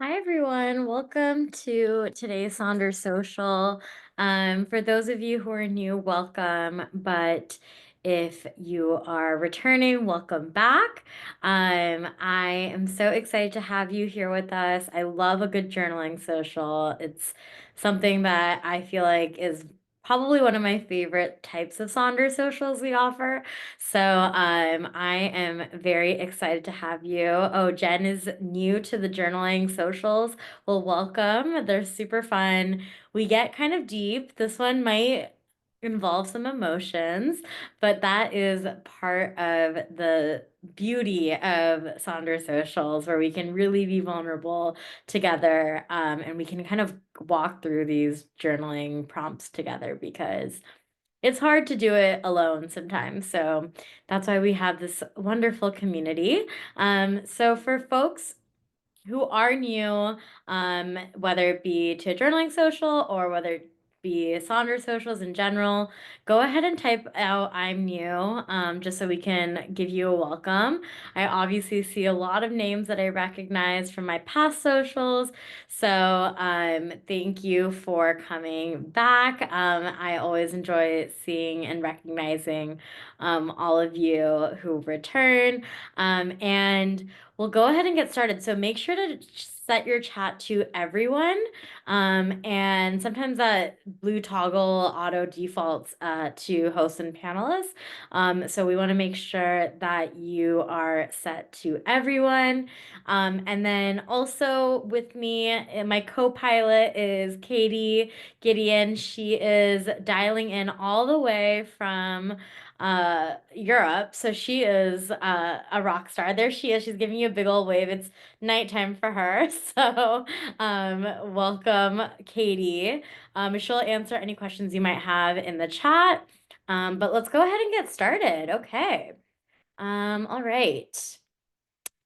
Hi, everyone. Welcome to today's Sonder Social. For those of you who are new, welcome. But if you are returning, welcome back. I am so excited to have you here with us. I love a good journaling social. It's something that I feel like is probably one of my favorite types of Sonder socials we offer. So I am very excited to have you. Oh, Jen is new to the journaling socials. Well, welcome. They're super fun. We get kind of deep. This one might involve some emotions, but that is part of the beauty of Sonder socials, where we can really be vulnerable together, and we can kind of walk through these journaling prompts together because it's hard to do it alone sometimes. So that's why we have this wonderful community. So for folks who are new, whether it be to a journaling social or whether it be Sonder socials in general, go ahead and type out "I'm new," just so we can give you a welcome. I obviously see a lot of names that I recognize from my past socials, so thank you for coming back. I always enjoy seeing and recognizing all of you who return, and we'll go ahead and get started. So make sure to set your chat to everyone. And sometimes that blue toggle auto defaults to hosts and panelists. So we want to make sure that you are set to everyone. And then also with me, my co-pilot is Katie Gideon. She is dialing in all the way from Europe. So she is a rock star. There she is. She's giving you a big old wave. It's nighttime for her. So welcome, Katie. She'll answer any questions you might have in the chat. But let's go ahead and get started. Okay. All right.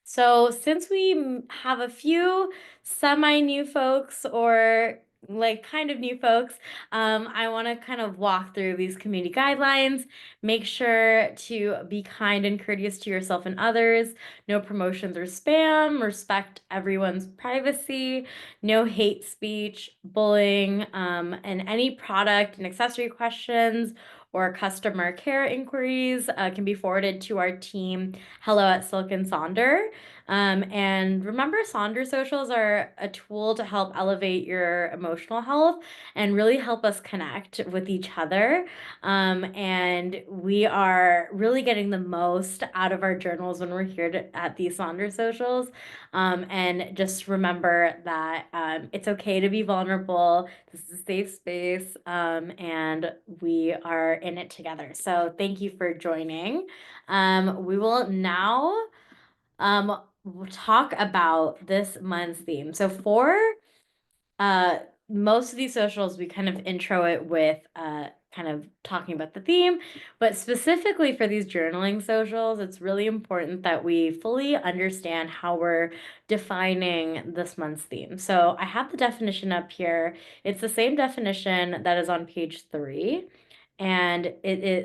So, since we have a few semi-new folks or like kind of new folks, I want to kind of walk through these community guidelines. Make sure to be kind and courteous to yourself and others. No promotions or spam. Respect everyone's privacy. No hate speech, bullying, and any product and accessory questions or customer care inquiries can be forwarded to our team, hello at Silk and Sonder. And remember, Sonder socials are a tool to help elevate your emotional health and really help us connect with each other. And we are really getting the most out of our journals when we're here at these Sonder socials. And just remember that it's okay to be vulnerable. This is a safe space, and we are in it together. So thank you for joining. We will now talk about this month's theme. So for uh, most of these socials, we kind of intro it with kind of talking about the theme, but specifically for these journaling socials, it's really important that we fully understand how we're defining this month's theme. So I have the definition up here. It's the same definition that is on page 3. And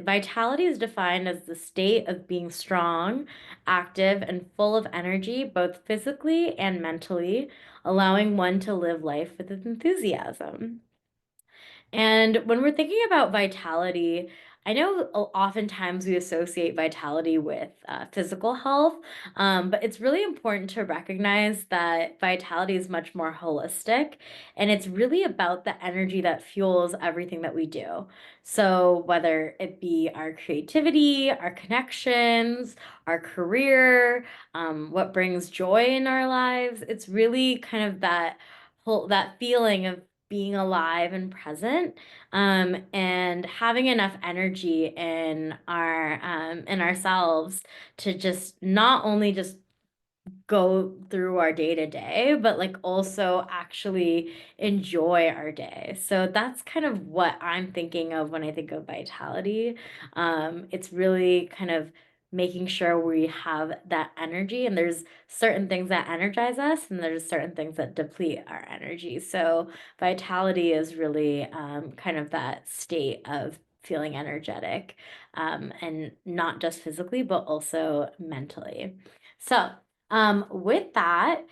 vitality is defined as the state of being strong, active, and full of energy, both physically and mentally, allowing one to live life with enthusiasm. And when we're thinking about vitality, I know oftentimes we associate vitality with physical health, but it's really important to recognize that vitality is much more holistic, and it's really about the energy that fuels everything that we do. So, whether it be our creativity, our connections, our career, what brings joy in our lives, it's really kind of that feeling of being alive and present, and having enough energy in ourselves to just not only just go through our day to day, but like also actually enjoy our day. So that's kind of what I'm thinking of when I think of vitality. It's really kind of making sure we have that energy, and there's certain things that energize us, and there's certain things that deplete our energy. So vitality is really kind of that state of feeling energetic, and not just physically, but also mentally. So, with that,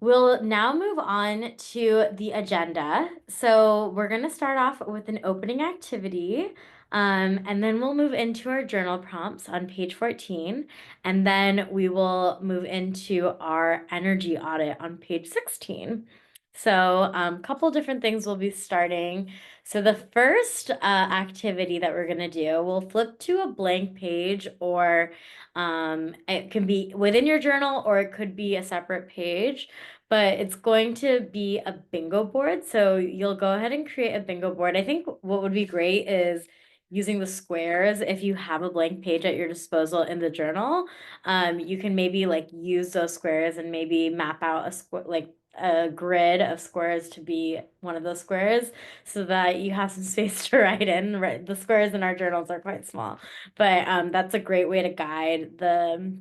We'll now move on to the agenda. So we're going to start off with an opening activity, and then we'll move into our journal prompts on page 14, and then we will move into our energy audit on page 16. So a couple different things we'll be starting. So the first activity that we're going to do, we'll flip to a blank page, or it can be within your journal or it could be a separate page, but it's going to be a bingo board. So you'll go ahead and create a bingo board. I think what would be great is using the squares. If you have a blank page at your disposal in the journal, you can maybe like use those squares and maybe map out a square, like a grid of squares to be one of those squares so that you have some space to write in. The squares in our journals are quite small, but that's a great way to guide the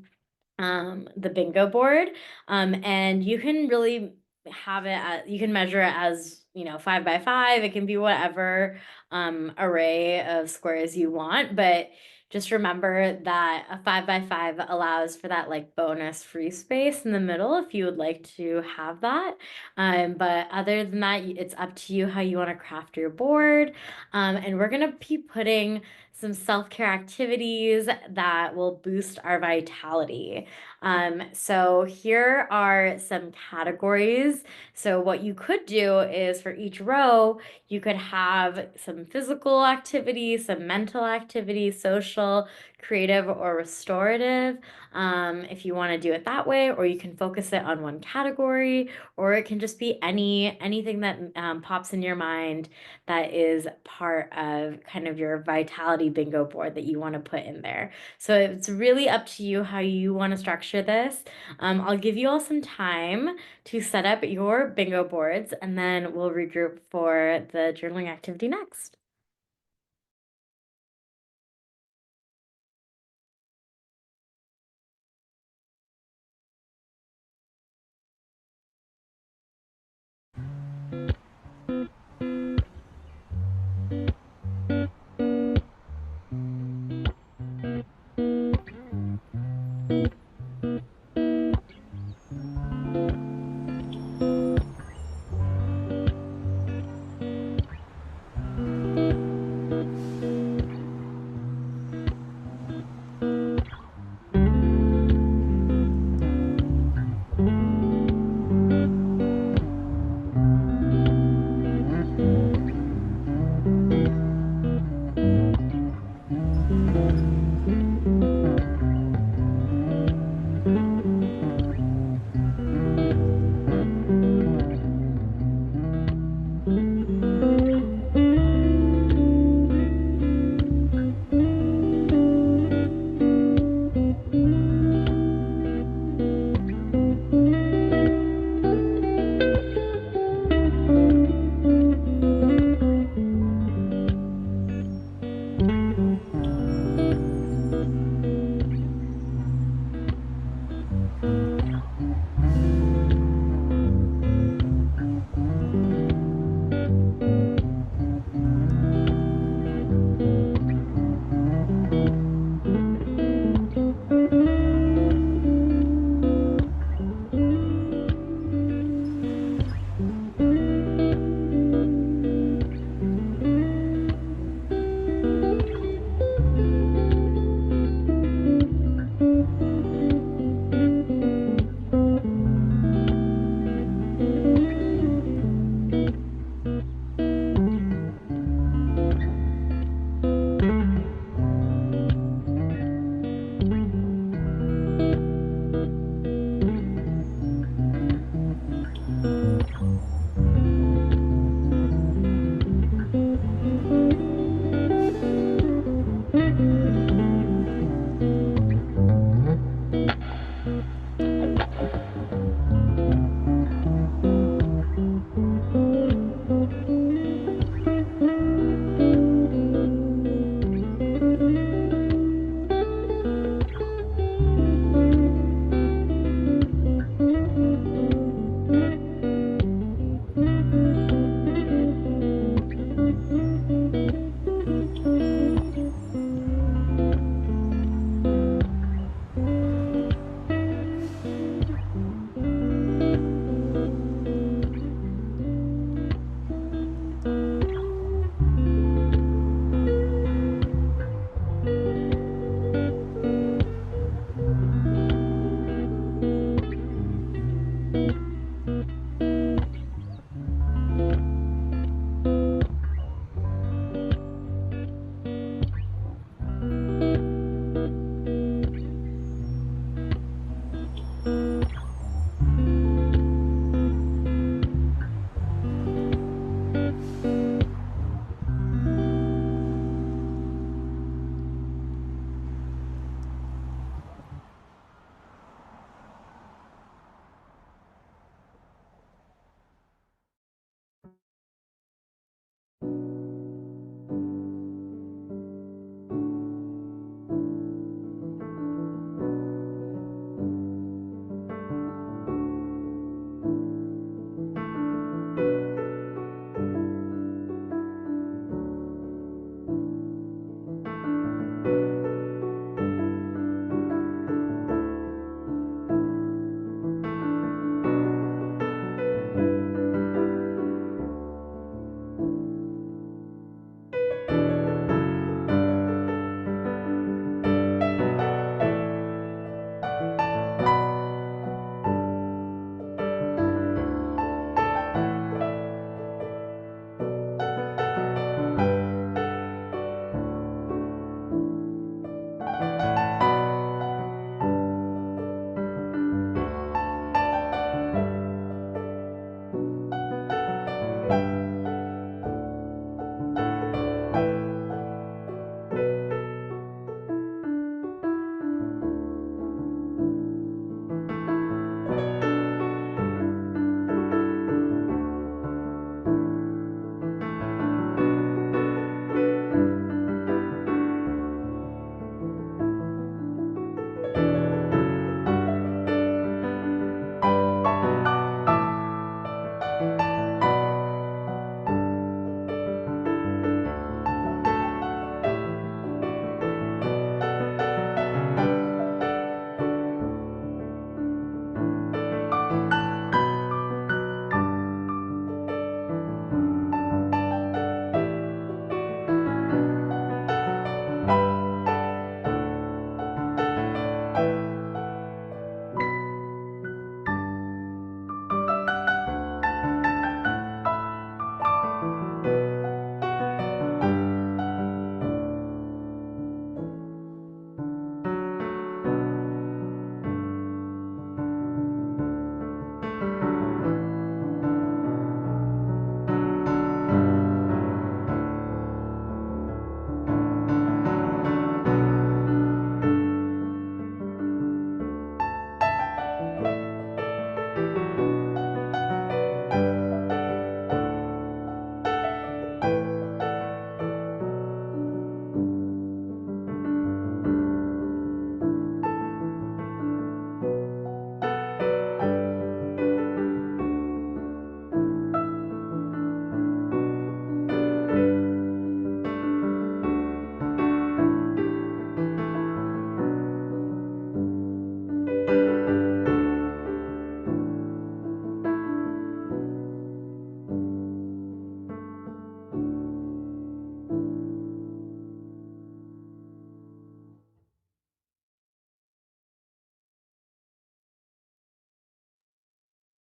bingo board. And you can really have it at, you can measure it as, 5 by 5. It can be whatever array of squares you want, but just remember that a 5 by 5 allows for that like bonus free space in the middle if you would like to have that. But other than that, it's up to you how you want to craft your board. And we're gonna be putting some self-care activities that will boost our vitality. So here are some categories. So what you could do is for each row, you could have some physical activity, some mental activity, social, creative, or restorative. If you want to do it that way, or you can focus it on one category, or it can just be anything that pops in your mind that is part of kind of your vitality bingo board that you want to put in there. So it's really up to you how you want to structure this. I'll give you all some time to set up your bingo boards, and then we'll regroup for the journaling activity next.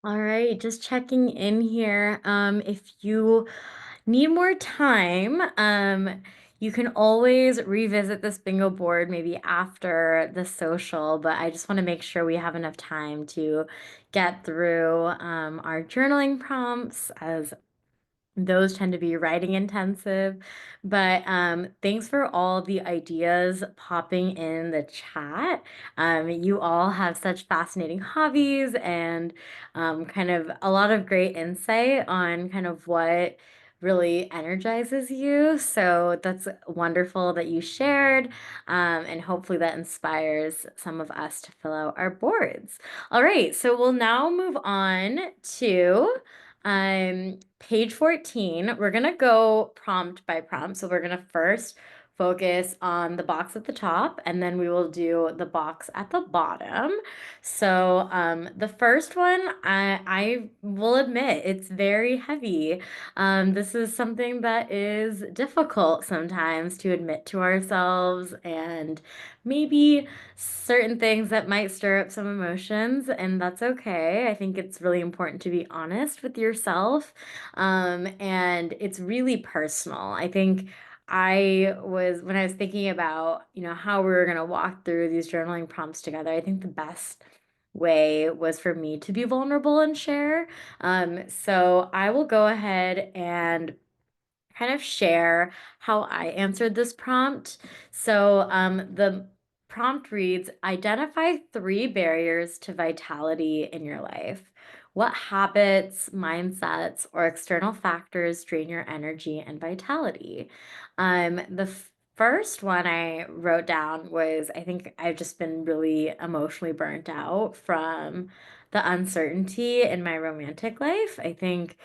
All right, just checking in here. If you need more time, you can always revisit this bingo board maybe after the social, but I just want to make sure we have enough time to get through our journaling prompts as those tend to be writing intensive. But thanks for all the ideas popping in the chat. You all have such fascinating hobbies and kind of a lot of great insight on kind of what really energizes you. So that's wonderful that you shared. And hopefully that inspires some of us to fill out our boards. All right, so we'll now move on to page 14. We're gonna go prompt by prompt. So we're gonna first focus on the box at the top, and then we will do the box at the bottom. So the first one, I will admit, it's very heavy. This is something that is difficult sometimes to admit to ourselves, and maybe certain things that might stir up some emotions, and that's okay. I think it's really important to be honest with yourself. And it's really personal. I think when I was thinking about, how we were going to walk through these journaling prompts together, I think the best way was for me to be vulnerable and share. So I will go ahead and kind of share how I answered this prompt. So the prompt reads, identify 3 barriers to vitality in your life. What habits, mindsets, or external factors drain your energy and vitality? The first one I wrote down was, I think I've just been really emotionally burnt out from the uncertainty in my romantic life. I think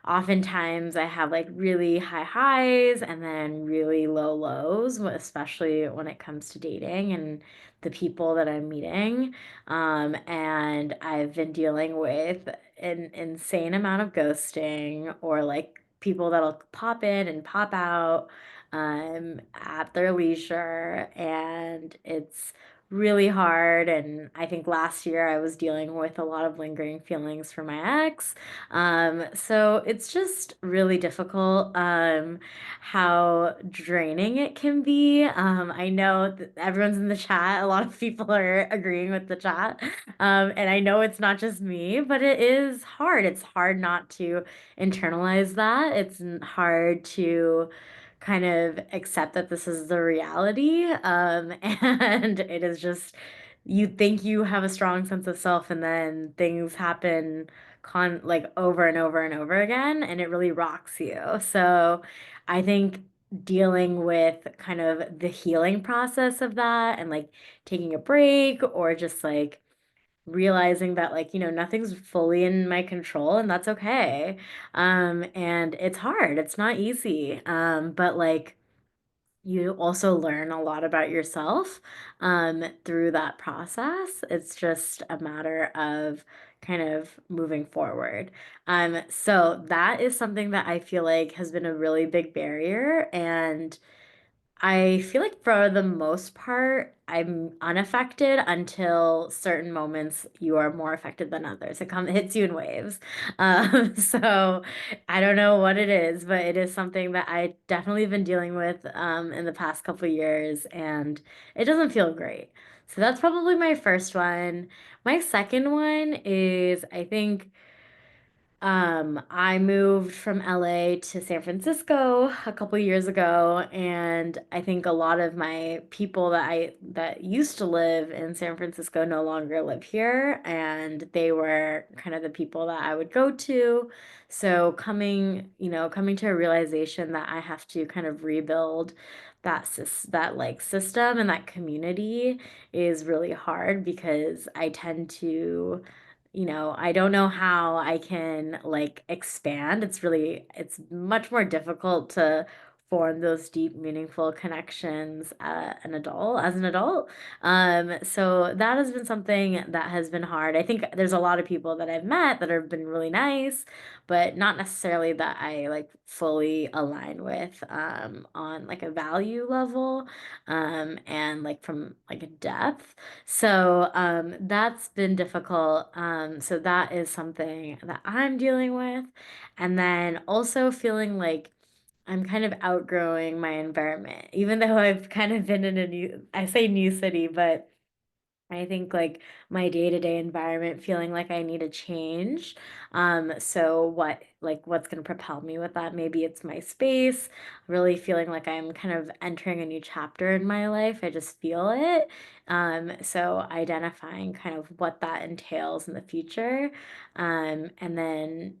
oftentimes I have like really high highs and then really low lows, especially when it comes to dating and the people that I'm meeting. And I've been dealing with an insane amount of ghosting or like people that'll pop in and pop out at their leisure. And it's really hard. And I think last year I was dealing with a lot of lingering feelings for my ex. So it's just really difficult, how draining it can be. I know that everyone's in the chat. A lot of people are agreeing with the chat. And I know it's not just me, but it is hard. It's hard not to internalize that. It's hard to kind of accept that this is the reality. And it is just, you think you have a strong sense of self, and then things happen like over and over and over again, and it really rocks you. So I think dealing with kind of the healing process of that and like taking a break or just like realizing that like nothing's fully in my control, and that's okay. And it's hard, it's not easy, but like you also learn a lot about yourself through that process. It's just a matter of kind of moving forward. So that is something that I feel like has been a really big barrier. And I feel like for the most part, I'm unaffected until certain moments you are more affected than others. It hits you in waves. So I don't know what it is, but it is something that I definitely been dealing with in the past couple of years, and it doesn't feel great. So that's probably my first one. My second one is, I think, I moved from LA to San Francisco a couple years ago, and I think a lot of my people that used to live in San Francisco no longer live here, and they were kind of the people that I would go to. So coming to a realization that I have to kind of rebuild that like system and that community is really hard because I tend to, I don't know how I can like expand. It's much more difficult to form those deep, meaningful connections as an adult. So that has been something that has been hard. I think there's a lot of people that I've met that have been really nice, but not necessarily that I like fully align with on like a value level and like from like a depth. So that's been difficult. So that is something that I'm dealing with. And then also feeling like I'm kind of outgrowing my environment, even though I've kind of been in a I say new city, but I think like my day-to-day environment feeling like I need a change. So what's going to propel me with that? Maybe it's my space, really feeling like I'm kind of entering a new chapter in my life. I just feel it. So identifying kind of what that entails in the future. And then,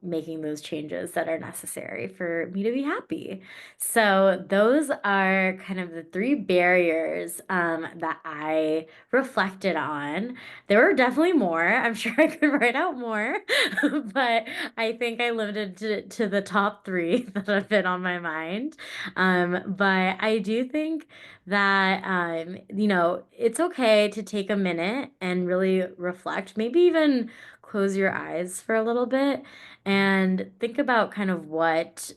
making those changes that are necessary for me to be happy. So those are kind of the three barriers that I reflected on. There were definitely more. I'm sure I could write out more, but I think I limited to the top three that have been on my mind. But I do think that, it's okay to take a minute and really reflect, maybe even close your eyes for a little bit and think about kind of what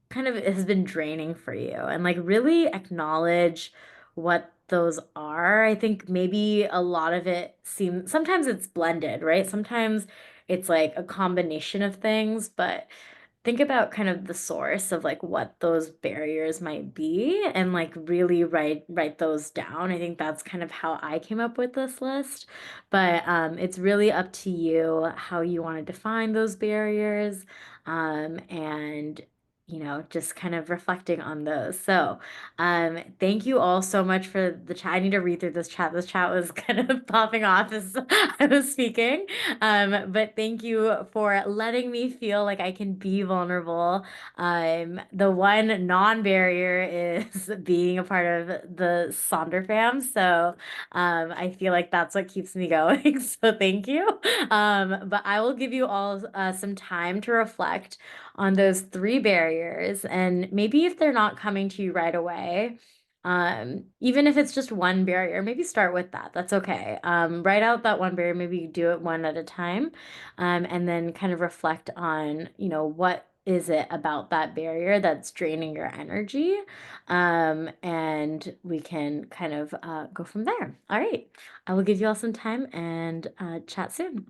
kind of has been draining for you and like really acknowledge what those are. I think maybe a lot of it seems sometimes it's blended, right? Sometimes it's like a combination of things, but think about kind of the source of like what those barriers might be and like really write those down. I think that's kind of how I came up with this list. But it's really up to you how you want to define those barriers and just kind of reflecting on those. So, thank you all so much for the chat. I need to read through this chat. This chat was kind of popping off as I was speaking. But thank you for letting me feel like I can be vulnerable. The one non-barrier is being a part of the Sonder fam. So I feel like that's what keeps me going. So thank you. But I will give you all some time to reflect on those three barriers. And maybe if they're not coming to you right away, even if it's just one barrier, maybe start with that. That's okay. Write out that one barrier, maybe you do it one at a time, and then kind of reflect on, what is it about that barrier that's draining your energy? And we can kind of go from there. All right. I will give you all some time and chat soon.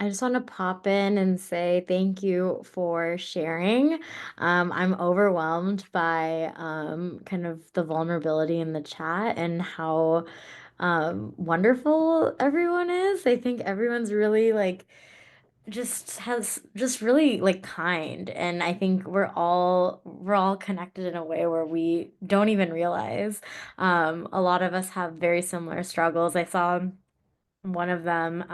I just want to pop in and say thank you for sharing. I'm overwhelmed by kind of the vulnerability in the chat and how wonderful everyone is. I think everyone's really like just really like kind, and I think we're all connected in a way where we don't even realize. A lot of us have very similar struggles. I saw one of them,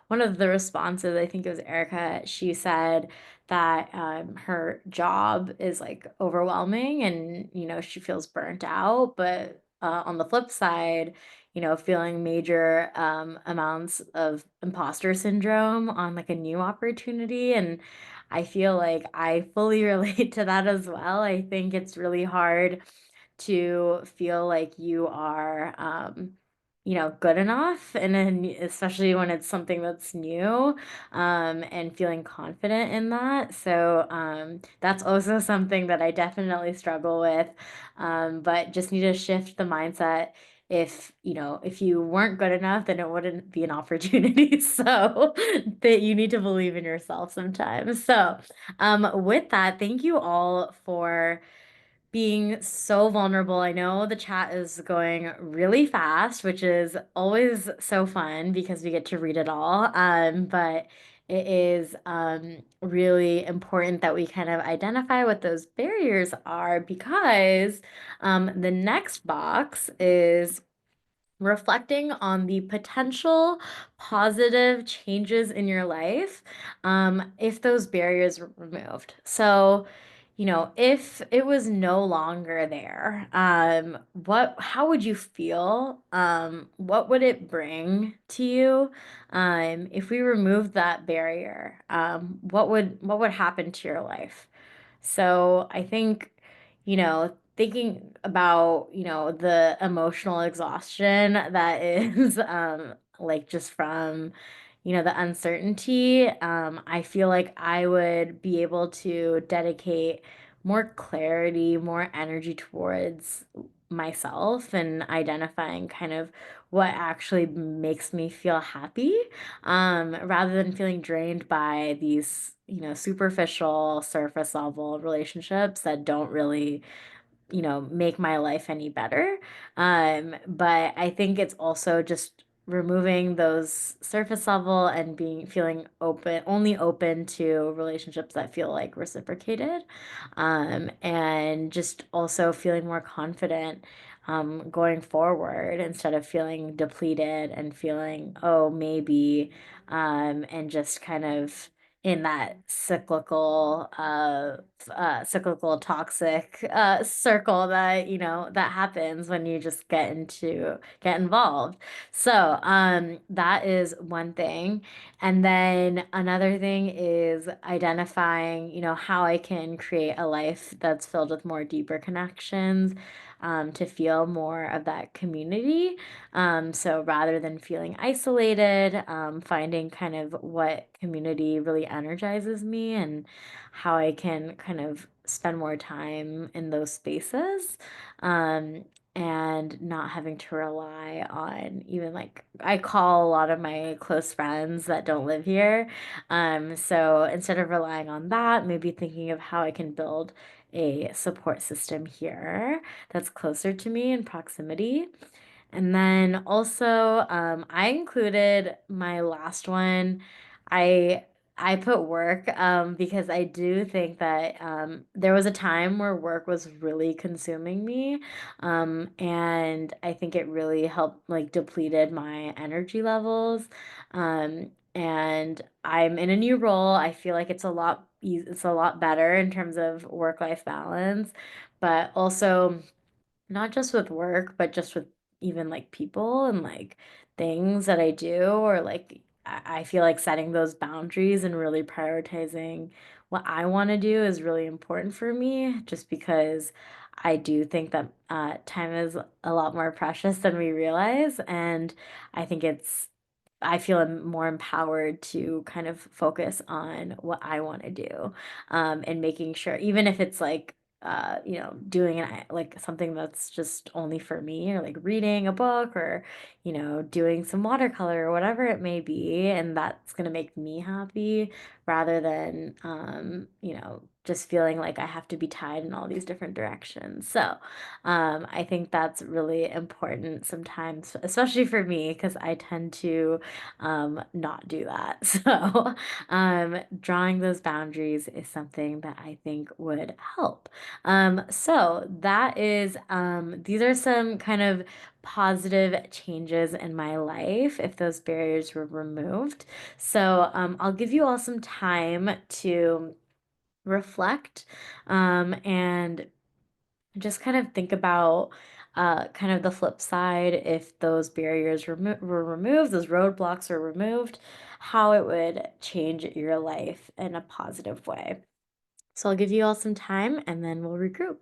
one of the responses, I think it was Erica, she said that her job is like overwhelming and, she feels burnt out. But on the flip side, feeling major amounts of imposter syndrome on like a new opportunity. And I feel like I fully relate to that as well. I think it's really hard to feel like you are, good enough. And then, especially when it's something that's new, and feeling confident in that. So, that's also something that I definitely struggle with. But just need to shift the mindset. If you weren't good enough, then it wouldn't be an opportunity. So that you need to believe in yourself sometimes. So, with that, thank you all for being so vulnerable. I know the chat is going really fast, which is always so fun because we get to read it all. But it is really important that we kind of identify what those barriers are, because the next box is reflecting on the potential positive changes in your life, if those barriers were removed. So, if it was no longer there, how would you feel? What would it bring to you? If we removed that barrier, what would happen to your life? So I think, thinking about, the emotional exhaustion that is like just from, the uncertainty, I feel like I would be able to dedicate more clarity, more energy towards myself and identifying kind of what actually makes me feel happy, rather than feeling drained by these, superficial, surface level relationships that don't really, make my life any better. But I think it's also just removing those surface level and feeling only open to relationships that feel like reciprocated. And just also feeling more confident going forward, instead of feeling depleted and feeling, oh, maybe, and just kind of in that cyclical toxic circle that that happens when you just get involved. So that is one thing. And then another thing is identifying, how I can create a life that's filled with more deeper connections, to feel more of that community. So rather than feeling isolated, finding kind of what community really energizes me and how I can kind of spend more time in those spaces. Um, and not having to rely on, even like I call a lot of my close friends that don't live here. So instead of relying on that, maybe thinking of how I can build a support system here that's closer to me in proximity. And then also, I included my last one. I I put work, because I do think that there was a time where work was really consuming me, and I think it really helped like depleted my energy levels. And I'm in a new role. I feel like it's a lot better in terms of work-life balance, but also not just with work, but just with even like people and like things that I do, or like I feel like setting those boundaries and really prioritizing what I want to do is really important for me, just because I do think that time is a lot more precious than we realize. And I think I feel more empowered to kind of focus on what I want to do, and making sure, even if it's like doing like something that's just only for me, or like reading a book, or, doing some watercolor or whatever it may be. And that's going to make me happy rather than, just feeling like I have to be tied in all these different directions. So, I think that's really important sometimes, especially for me, because I tend to not do that. So, drawing those boundaries is something that I think would help. So that is, these are some kind of positive changes in my life if those barriers were removed. So, I'll give you all some time to reflect, and just kind of think about kind of the flip side. If those barriers were removed, those roadblocks were removed, how it would change your life in a positive way. So I'll give you all some time and then we'll regroup.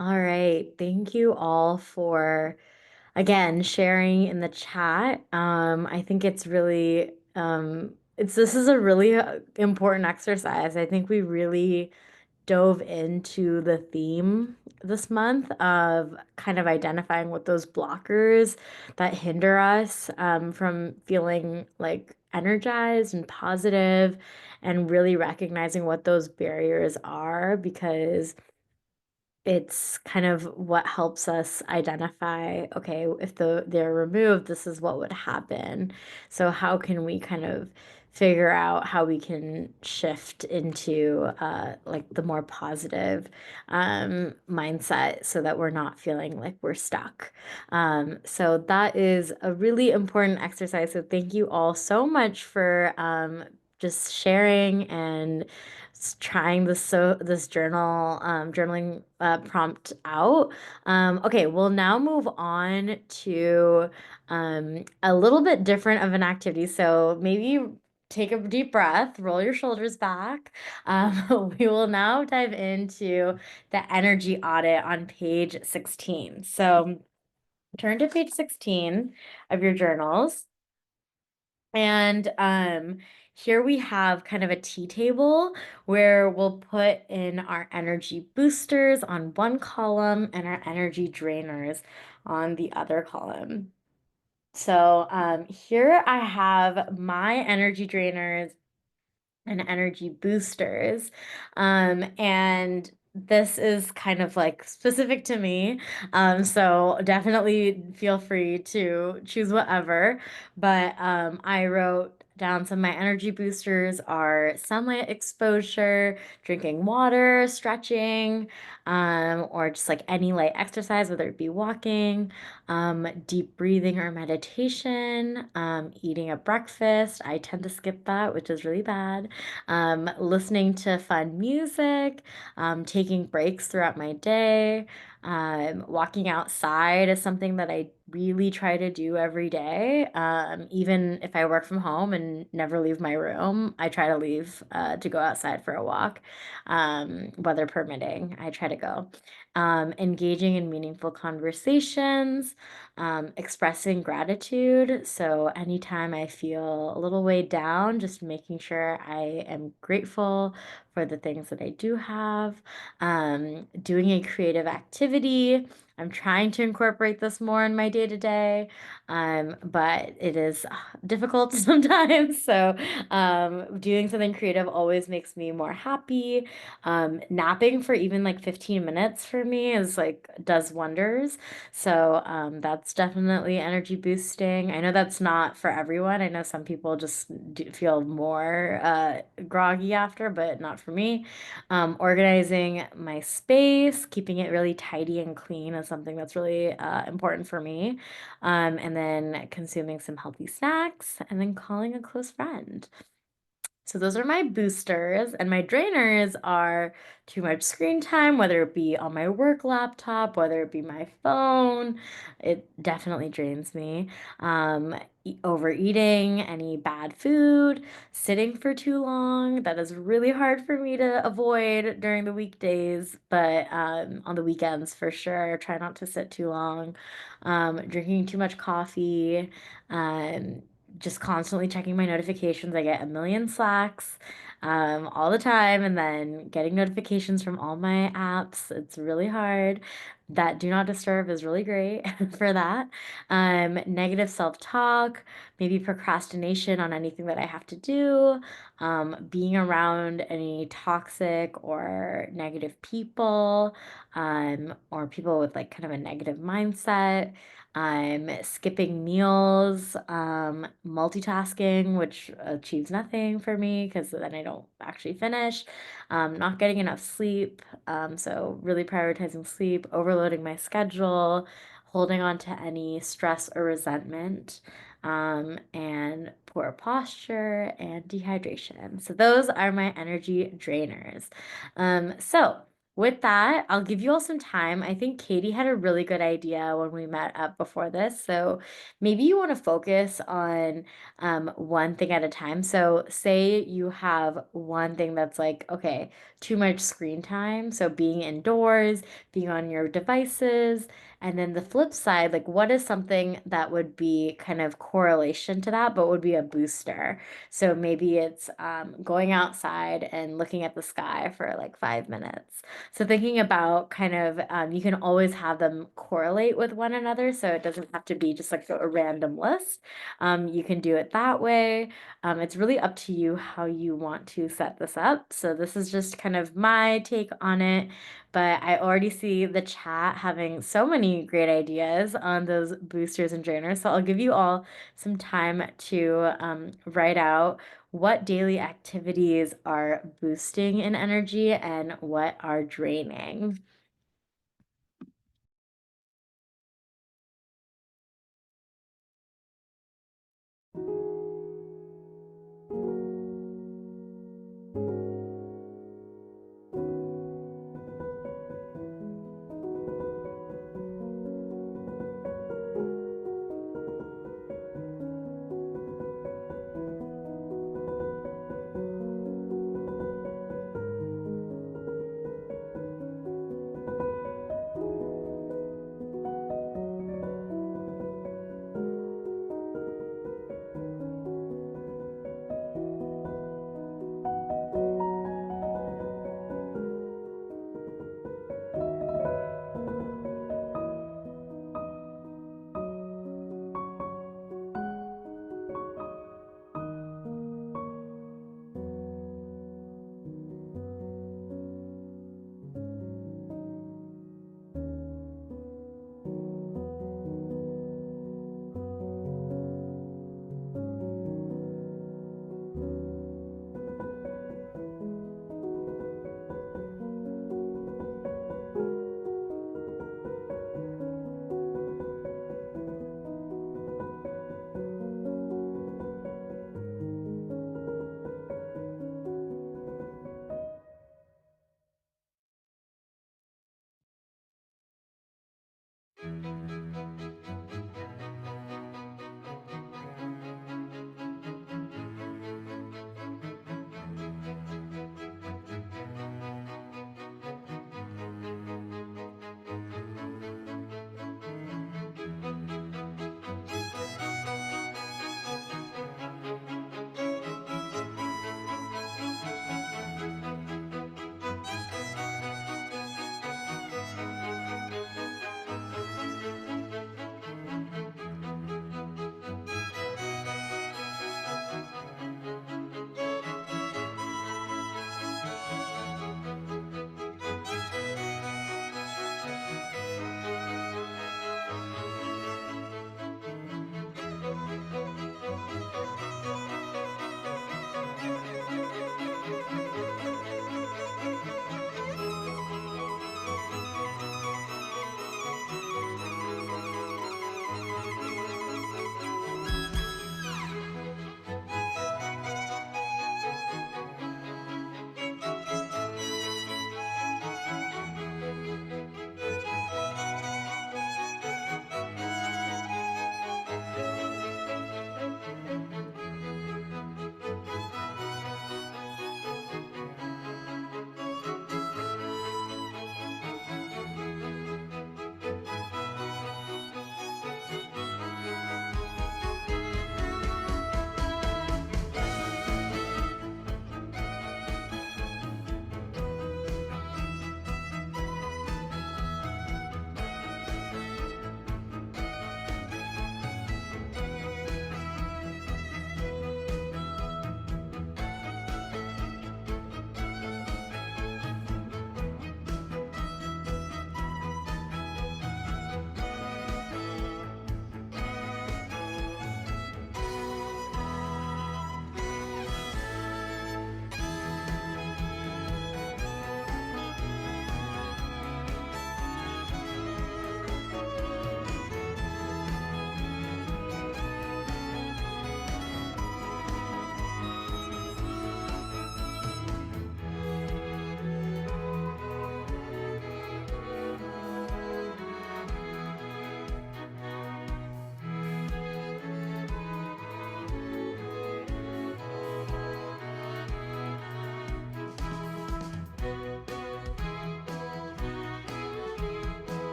All right. Thank you all for, again, sharing in the chat. I think it's really, this is a really important exercise. I think we really dove into the theme this month of kind of identifying what those blockers that hinder us from feeling like energized and positive, and really recognizing what those barriers are, because it's kind of what helps us identify, okay, if they're removed, this is what would happen. So how can we kind of figure out how we can shift into like the more positive mindset so that we're not feeling like we're stuck. So that is a really important exercise. So thank you all so much for just sharing and trying this journaling prompt out. Okay, we'll now move on to a little bit different of an activity. So maybe take a deep breath, roll your shoulders back. We will now dive into the energy audit on page 16. So turn to page 16 of your journals. And here we have kind of a tea table where we'll put in our energy boosters on one column and our energy drainers on the other column. So here I have my energy drainers and energy boosters. And this is kind of like specific to me. So definitely feel free to choose whatever. But I wrote down some of my energy boosters are sunlight exposure, drinking water, stretching, or just like any light exercise, whether it be walking, deep breathing or meditation, eating a breakfast. I tend to skip that, which is really bad. Listening to fun music, taking breaks throughout my day. Walking outside is something that I really try to do every day. Even if I work from home and never leave my room, I try to leave to go outside for a walk, weather permitting. I try to go. Engaging in meaningful conversations, expressing gratitude. So anytime I feel a little weighed down, just making sure I am grateful for the things that I do have. Doing a creative activity. I'm trying to incorporate this more in my day to day, but it is difficult sometimes. So, doing something creative always makes me more happy. Napping for even like 15 minutes for me is like does wonders. So, that's definitely energy boosting. I know that's not for everyone. I know some people just feel more groggy after, but not for me. Organizing my space, keeping it really tidy and clean is something that's really important for me. And then consuming some healthy snacks, and then calling a close friend. So those are my boosters, and my drainers are too much screen time, whether it be on my work laptop, whether it be my phone. It definitely drains me. Overeating, any bad food, sitting for too long. That is really hard for me to avoid during the weekdays, but on the weekends for sure, try not to sit too long. Drinking too much coffee. Um, just constantly checking my notifications. I get a million Slacks all the time, and then getting notifications from all my apps. It's really hard. That do not disturb is really great for that. Negative self-talk, maybe procrastination on anything that I have to do, being around any toxic or negative people, or people with like kind of a negative mindset. Skipping meals, multitasking, which achieves nothing for me because then I don't actually finish. Not getting enough sleep, so really prioritizing sleep, overloading my schedule, holding on to any stress or resentment, and poor posture and dehydration. So those are my energy drainers. So With that, I'll give you all some time. I think Katie had a really good idea when we met up before this. So maybe you want to focus on one thing at a time. So, say you have one thing that's like, okay, too much screen time. So, being indoors, being on your devices. And then the flip side, like, what is something that would be kind of correlation to that, but would be a booster? So, maybe it's going outside and looking at the sky for like 5 minutes. So thinking about kind of, you can always have them correlate with one another, so it doesn't have to be just like a random list. You can do it that way. It's really up to you how you want to set this up. So this is just kind of my take on it, but I already see the chat having so many great ideas on those boosters and drainers. So I'll give you all some time to write out what daily activities are boosting in energy and what are draining.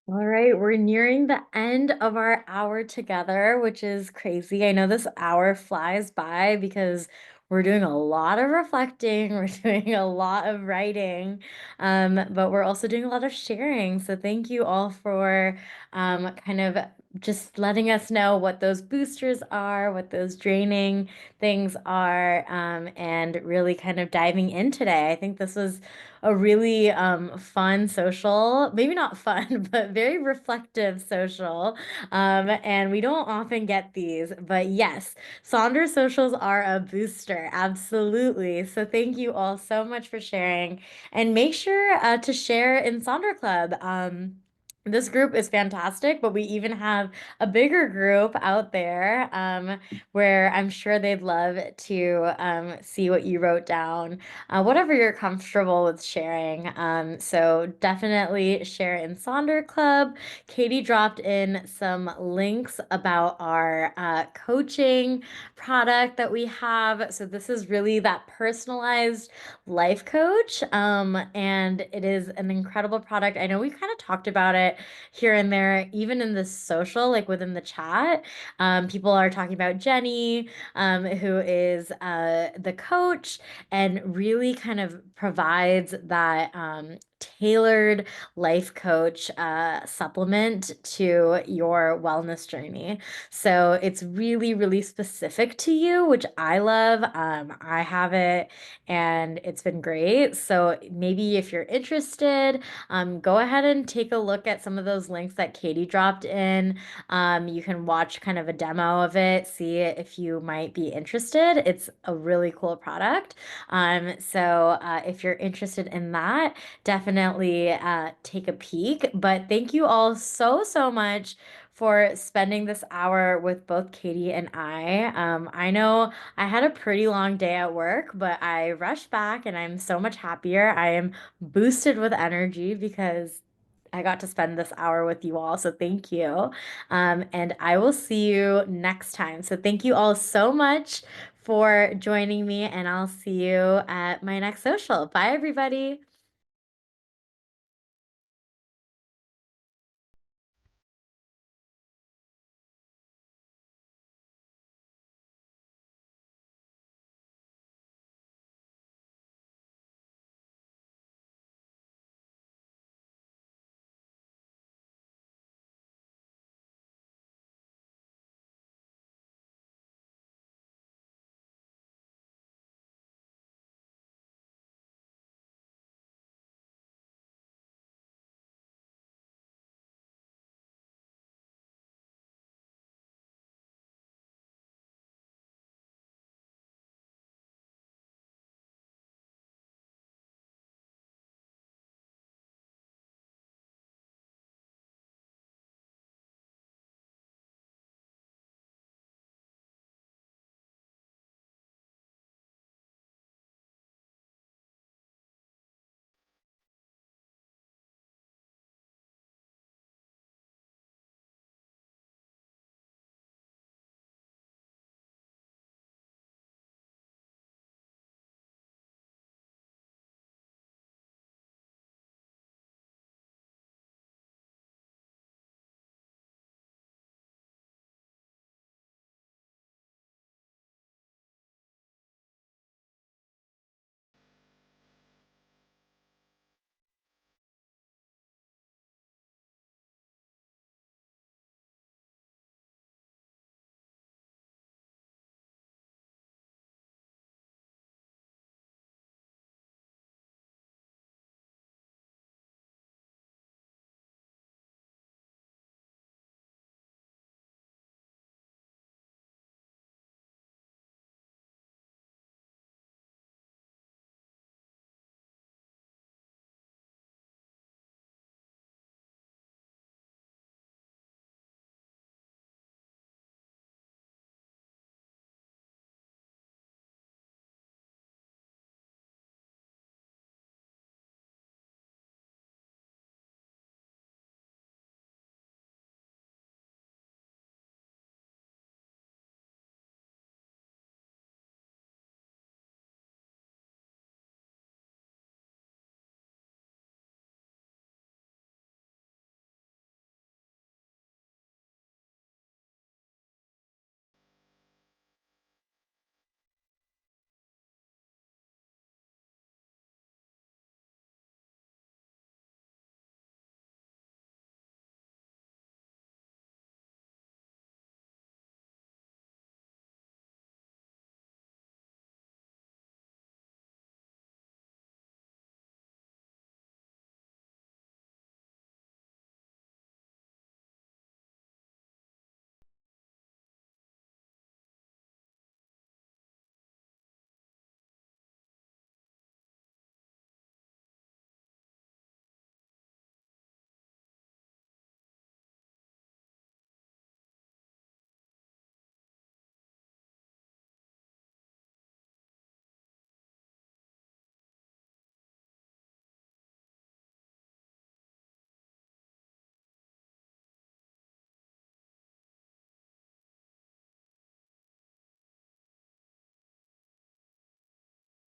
All right, we're nearing the end of our hour together, which is crazy. I know this hour flies by because we're doing a lot of reflecting, we're doing a lot of writing, but we're also doing a lot of sharing. So thank you all for kind of just letting us know what those boosters are, what those draining things are, and really kind of diving in today. I think this was a really fun social, maybe not fun, but very reflective social. And we don't often get these, but yes, Sonder socials are a booster. Absolutely. So thank you all so much for sharing. And make sure to share in Sonder Club. This group is fantastic, but we even have a bigger group out there where I'm sure they'd love to see what you wrote down, whatever you're comfortable with sharing. So definitely share in Sonder Club. Katie dropped in some links about our coaching product that we have. So this is really that personalized life coach. And it is an incredible product. I know we kind of talked about it here and there, even in the social, like within the chat. People are talking about Jenny, who is the coach and really kind of provides that tailored life coach supplement to your wellness journey. So it's really, really specific to you, which I love. I have it and it's been great. So maybe if you're interested, go ahead and take a look at some of those links that Katie dropped in. You can watch kind of a demo of it, see if you might be interested. It's a really cool product. So if you're interested in that, definitely take a peek. But thank you all so, so much for spending this hour with both Katie and I. I know I had a pretty long day at work, but I rushed back and I'm so much happier. I am boosted with energy because I got to spend this hour with you all. So thank you. And I will see you next time. So thank you all so much for joining me, and I'll see you at my next social. Bye, everybody.